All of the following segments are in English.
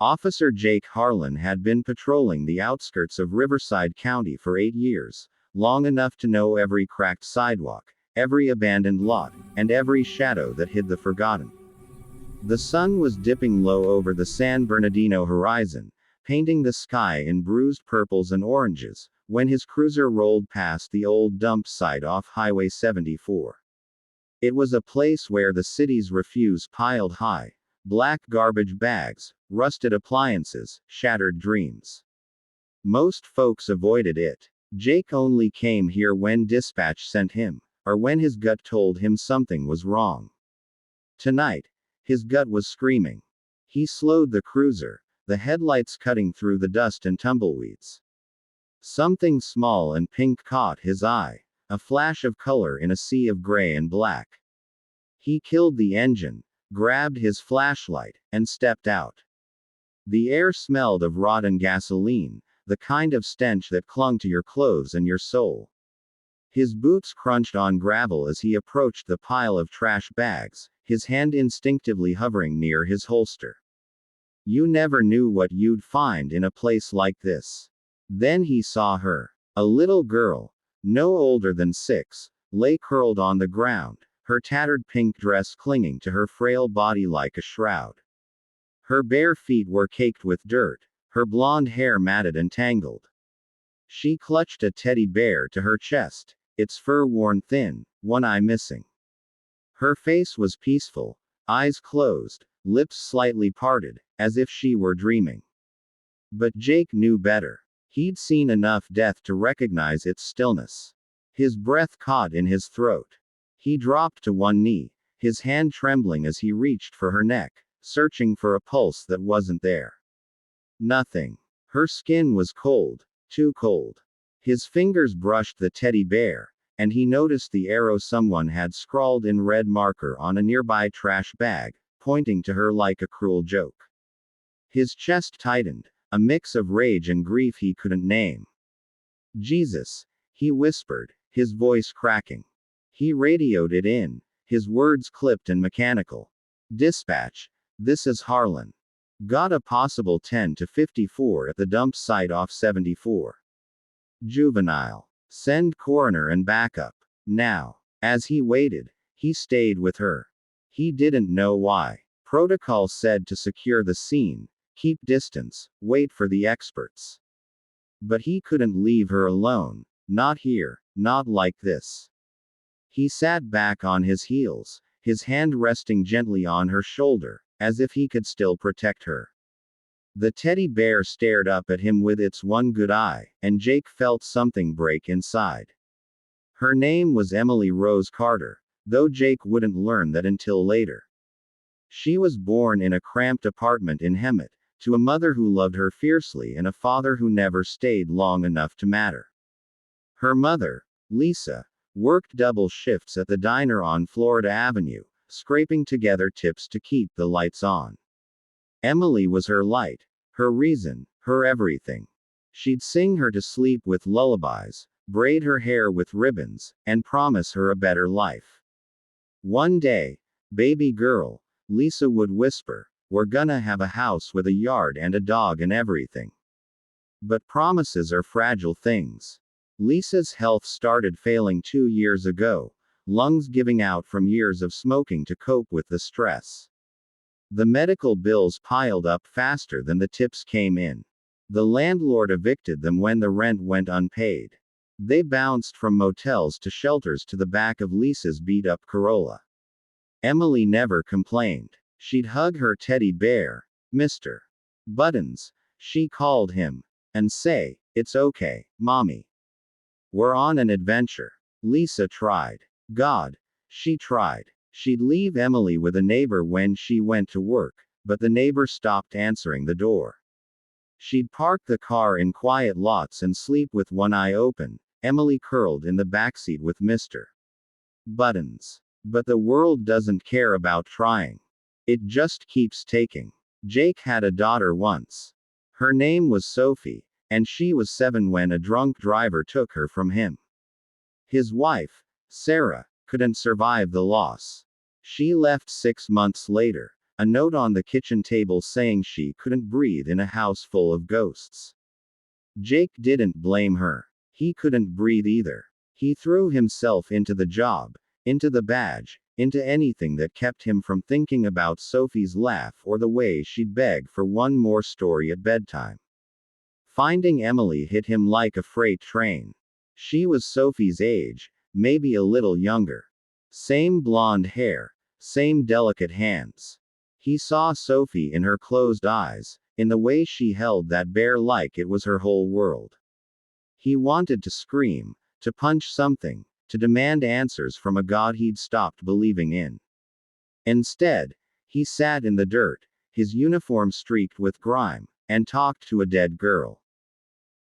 Officer Jake Harlan had been patrolling the outskirts of Riverside County for 8 years, long enough to know every cracked sidewalk, every abandoned lot, and every shadow that hid the forgotten. The sun was dipping low over the San Bernardino horizon, painting the sky in bruised purples and oranges, when his cruiser rolled past the old dump site off Highway 74. It was a place where the city's refuse piled high: black garbage bags, rusted appliances, shattered dreams. Most folks avoided it. Jake only came here when dispatch sent him, or when his gut told him something was wrong. Tonight, his gut was screaming. He slowed the cruiser, the headlights cutting through the dust and tumbleweeds. Something small and pink caught his eye, a flash of color in a sea of gray and black. He killed the engine, grabbed his flashlight, and stepped out. The air smelled of rotten gasoline, the kind of stench that clung to your clothes and your soul. His boots crunched on gravel as he approached the pile of trash bags, his hand instinctively hovering near his holster. You never knew what you'd find in a place like this. Then he saw her. A little girl, no older than 6, lay curled on the ground, her tattered pink dress clinging to her frail body like a shroud. Her bare feet were caked with dirt, her blonde hair matted and tangled. She clutched a teddy bear to her chest, its fur worn thin, one eye missing. Her face was peaceful, eyes closed, lips slightly parted, as if she were dreaming. But Jake knew better. He'd seen enough death to recognize its stillness. His breath caught in his throat. He dropped to one knee, his hand trembling as he reached for her neck, searching for a pulse that wasn't there. Nothing. Her skin was cold, too cold. His fingers brushed the teddy bear, and he noticed the arrow someone had scrawled in red marker on a nearby trash bag, pointing to her like a cruel joke. His chest tightened, a mix of rage and grief he couldn't name. Jesus, he whispered, his voice cracking. He radioed it in, his words clipped and mechanical. Dispatch, this is Harlan. Got a possible 10 to 54 at the dump site off 74. Juvenile. Send coroner and backup. Now. As he waited, he stayed with her. He didn't know why. Protocol said to secure the scene, keep distance, wait for the experts. But he couldn't leave her alone. Not here, not like this. He sat back on his heels, his hand resting gently on her shoulder, as if he could still protect her. The teddy bear stared up at him with its one good eye, and Jake felt something break inside. Her name was Emily Rose Carter, though Jake wouldn't learn that until later. She was born in a cramped apartment in Hemet, to a mother who loved her fiercely and a father who never stayed long enough to matter. Her mother, Lisa, worked double shifts at the diner on Florida Avenue, scraping together tips to keep the lights on. Emily was her light, her reason, her everything. She'd sing her to sleep with lullabies, braid her hair with ribbons, and promise her a better life. One day, baby girl, Lisa would whisper, we're gonna have a house with a yard and a dog and everything. But promises are fragile things. Lisa's health started failing 2 years ago, lungs giving out from years of smoking to cope with the stress. The medical bills piled up faster than the tips came in. The landlord evicted them when the rent went unpaid. They bounced from motels to shelters to the back of Lisa's beat-up Corolla. Emily never complained. She'd hug her teddy bear, Mr. Buttons, she called him, and say, it's okay, Mommy. We're on an adventure. Lisa tried. God, she tried. She'd leave Emily with a neighbor when she went to work, but the neighbor stopped answering the door. She'd park the car in quiet lots and sleep with one eye open, Emily curled in the backseat with Mr. Buttons. But the world doesn't care about trying. It just keeps taking. Jake had a daughter once. Her name was Sophie, and she was 7 when a drunk driver took her from him. His wife, Sarah, couldn't survive the loss. She left 6 months later, A note on the kitchen table saying she couldn't breathe in a house full of ghosts. Jake didn't blame her. He couldn't breathe either. He threw himself into the job, into the badge, into anything that kept him from thinking about Sophie's laugh or the way she'd beg for one more story at bedtime. Finding Emily hit him like a freight train. She was Sophie's age, maybe a little younger. Same blonde hair, same delicate hands. He saw Sophie in her closed eyes, in the way she held that bear like it was her whole world. He wanted to scream, to punch something, to demand answers from a god he'd stopped believing in. Instead, he sat in the dirt, his uniform streaked with grime, and talked to a dead girl.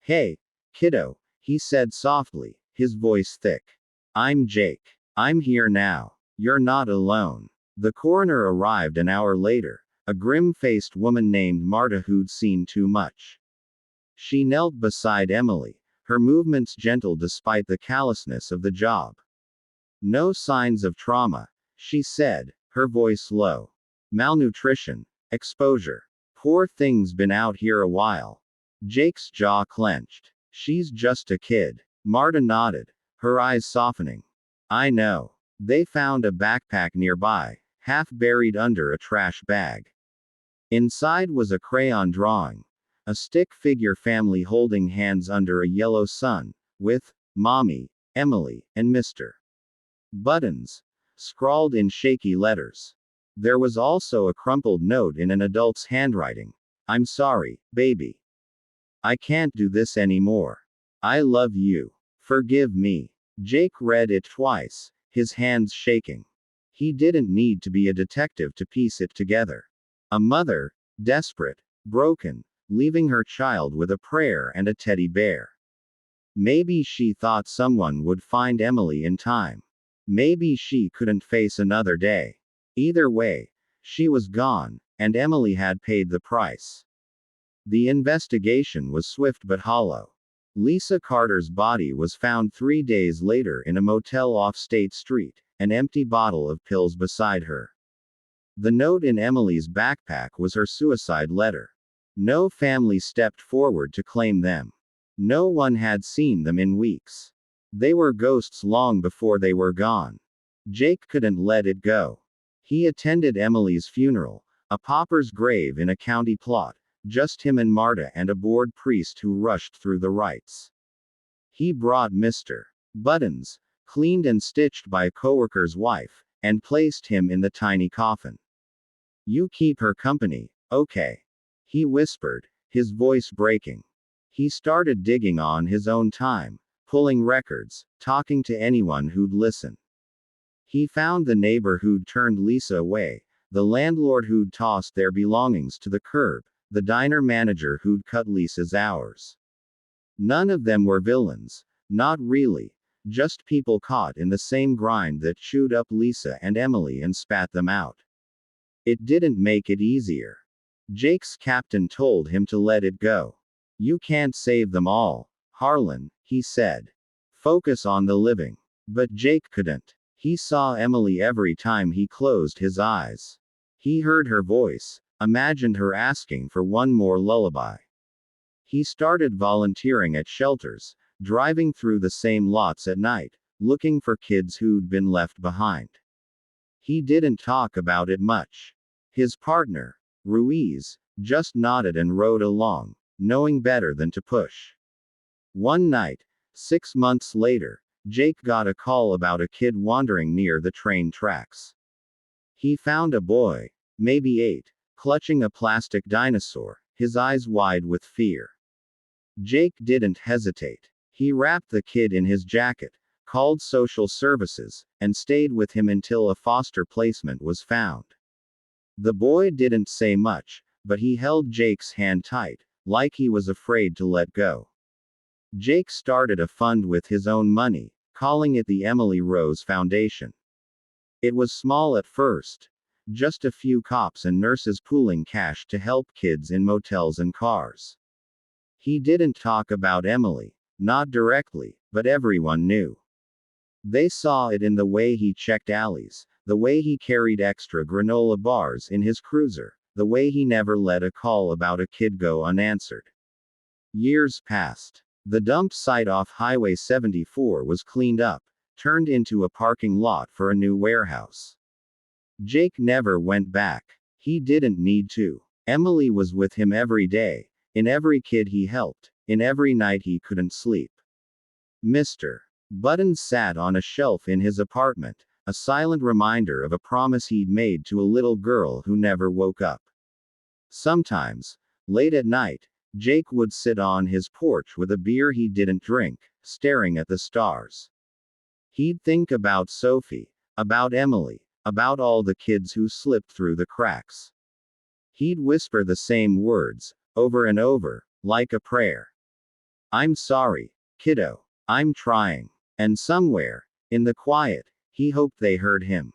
"Hey, kiddo," he said softly, his voice thick. "I'm Jake. I'm here now. You're not alone." The coroner arrived an hour later, a grim-faced woman named Marta who'd seen too much. She knelt beside Emily, her movements gentle despite the callousness of the job. "No signs of trauma," she said, her voice low. "Malnutrition, exposure. Poor thing's been out here a while." Jake's jaw clenched. "She's just a kid." Marta nodded, her eyes softening. "I know. They found a backpack nearby, half buried under a trash bag. Inside was a crayon drawing. A stick figure family holding hands under a yellow sun, with Mommy, Emily, and Mr. Buttons scrawled in shaky letters. There was also a crumpled note in an adult's handwriting. "I'm sorry, baby. I can't do this anymore. I love you. Forgive me." Jake read it twice, his hands shaking. He didn't need to be a detective to piece it together. A mother, desperate, broken, leaving her child with a prayer and a teddy bear. Maybe she thought someone would find Emily in time. Maybe she couldn't face another day. Either way, she was gone, and Emily had paid the price. The investigation was swift but hollow. Lisa Carter's body was found 3 days later in a motel off State Street, an empty bottle of pills beside her. The note in Emily's backpack was her suicide letter. No family stepped forward to claim them. No one had seen them in weeks. They were ghosts long before they were gone. Jake couldn't let it go. He attended Emily's funeral, a pauper's grave in a county plot, just him and Marta and a bored priest who rushed through the rites. He brought Mr. Buttons, cleaned and stitched by a coworker's wife, and placed him in the tiny coffin. "You keep her company, okay?" he whispered, his voice breaking. He started digging on his own time, pulling records, talking to anyone who'd listen. He found the neighbor who'd turned Lisa away, the landlord who'd tossed their belongings to the curb, the diner manager who'd cut Lisa's hours. None of them were villains. Not really. Just people caught in the same grind that chewed up Lisa and Emily and spat them out. It didn't make it easier. Jake's captain told him to let it go. "You can't save them all, Harlan," he said. "Focus on the living." But Jake couldn't. He saw Emily every time he closed his eyes. He heard her voice, imagined her asking for one more lullaby. He started volunteering at shelters, driving through the same lots at night, looking for kids who'd been left behind. He didn't talk about it much. His partner, Ruiz, just nodded and rode along, knowing better than to push. One night, 6 months later, Jake got a call about a kid wandering near the train tracks. He found a boy, maybe 8, clutching a plastic dinosaur, his eyes wide with fear. Jake didn't hesitate. He wrapped the kid in his jacket, called social services, and stayed with him until a foster placement was found. The boy didn't say much, but he held Jake's hand tight, like he was afraid to let go. Jake started a fund with his own money, calling it the Emily Rose Foundation. It was small at first. Just a few cops and nurses pooling cash to help kids in motels and cars. He didn't talk about Emily, not directly, but everyone knew. They saw it in the way he checked alleys, The way he carried extra granola bars in his cruiser. The way he never let a call about a kid go unanswered. Years passed. The dump site off Highway 74 was cleaned up, turned into a parking lot for a new warehouse. Jake never went back. He didn't need to. Emily was with him every day, in every kid he helped, in every night he couldn't sleep. Mr. Buttons sat on a shelf in his apartment, a silent reminder of a promise he'd made to a little girl who never woke up. Sometimes, late at night, Jake would sit on his porch with a beer he didn't drink, staring at the stars. He'd think about Sophie, about Emily, about all the kids who slipped through the cracks. He'd whisper the same words, over and over, like a prayer. I'm sorry, kiddo. I'm trying. And somewhere, in the quiet, he hoped they heard him.